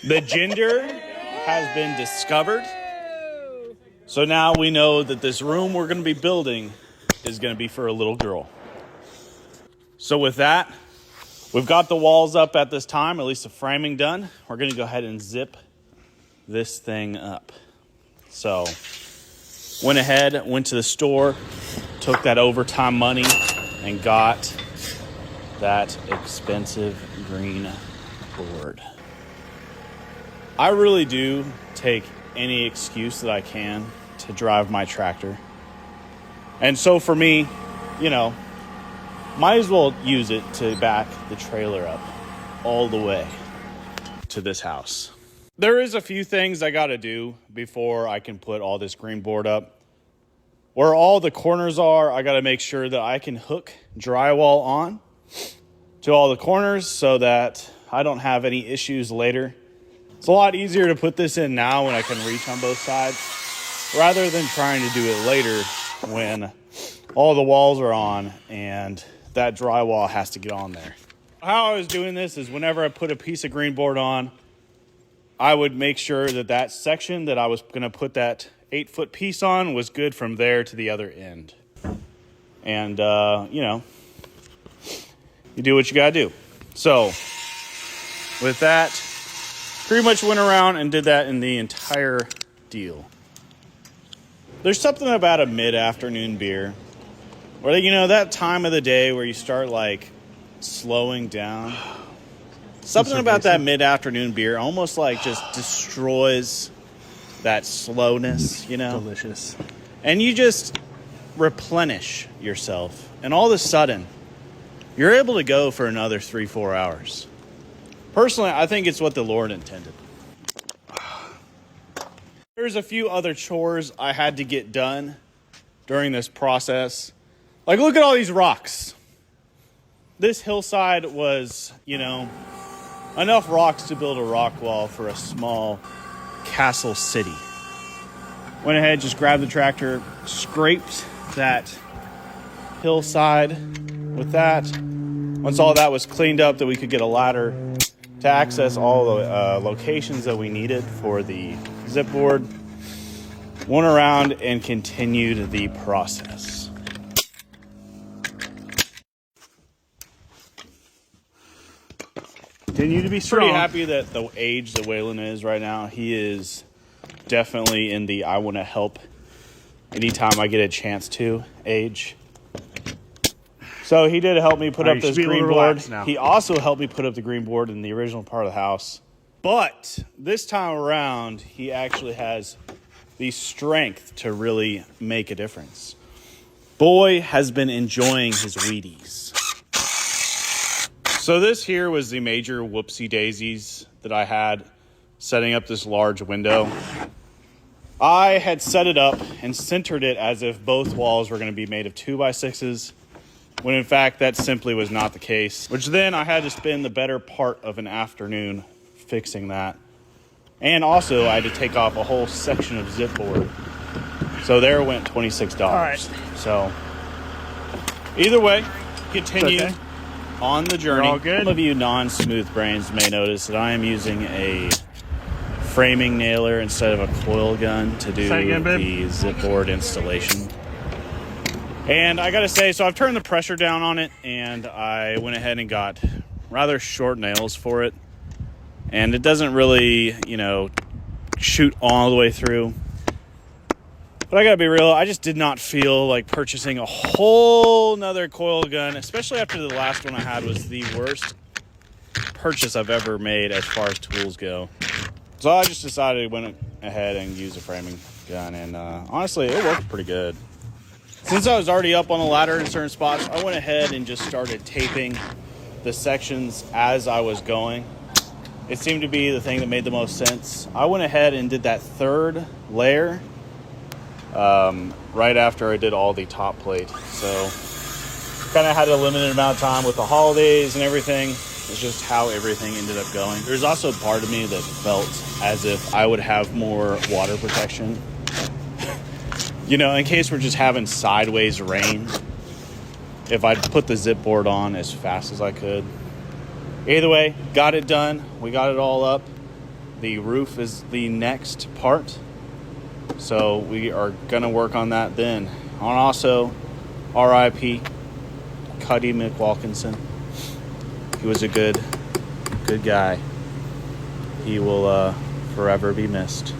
The gender has been discovered. So now we know that this room we're going to be building is going to be for a little girl. So with that, we've got the walls up at this time, at least the framing done. We're going to go ahead and zip this thing up. So went to the store, took that overtime money, and got that expensive green board. I really do take any excuse that I can to drive my tractor. And so for me, might as well use it to back the trailer up all the way to this house. There is a few things I got to do before I can put all this green board up. Where all the corners are, I got to make sure that I can hook drywall on to all the corners so that I don't have any issues later. It's a lot easier to put this in now when I can reach on both sides rather than trying to do it later when all the walls are on and that drywall has to get on there. How I was doing this is whenever I put a piece of green board on, I would make sure that section that I was going to put that 8-foot piece on was good from there to the other end. And, you do what you got to do. So with that, pretty much went around and did that in the entire deal. There's something about a mid-afternoon beer where, that time of the day where you start, slowing down. Something about that mid-afternoon beer almost, just destroys that slowness, Delicious. And you just replenish yourself. And all of a sudden, you're able to go for another 3-4 hours. Personally, I think it's what the Lord intended. There's a few other chores I had to get done during this process. Look at all these rocks. This hillside was, enough rocks to build a rock wall for a small castle city. Went ahead, just grabbed the tractor, scraped that hillside with that. Once all that was cleaned up, that we could get a ladder to access all the locations that we needed for the zip board. Went around and continued the process. Continue to be strong. Pretty happy that the age that Waylon is right now, he is definitely in the I want to help anytime I get a chance to age. So he did help me put up this green board. He also helped me put up the green board in the original part of the house. But this time around, he actually has the strength to really make a difference. Boy has been enjoying his Wheaties. So this here was the major whoopsie daisies that I had setting up this large window. I had set it up and centered it as if both walls were going to be made of 2x6s, when in fact that simply was not the case, which then I had to spend the better part of an afternoon fixing that. And also I had to take off a whole section of zip board. So there went $26. All right. So either way, continue on the journey. All good. Some of you non-smooth brains may notice that I am using a framing nailer instead of a coil gun to do the zip board installation. And I gotta say, so I've turned the pressure down on it, and I went ahead and got rather short nails for it. And it doesn't really, shoot all the way through. But I gotta be real, I just did not feel like purchasing a whole nother coil gun, especially after the last one I had was the worst purchase I've ever made as far as tools go. So I just decided to went ahead and use a framing gun, and honestly, it worked pretty good. Since I was already up on the ladder in certain spots, I went ahead and just started taping the sections as I was going. It seemed to be the thing that made the most sense. I went ahead and did that third layer right after I did all the top plate. So kind of had a limited amount of time with the holidays and everything. It's just how everything ended up going. There's also a part of me that felt as if I would have more water protection. In case we're just having sideways rain, if I'd put the zip board on as fast as I could. Either way, got it done. We got it all up. The roof is the next part, so we are going to work on that then. And also, R.I.P. Cuddy McWalkinson. He was a good guy. He will forever be missed.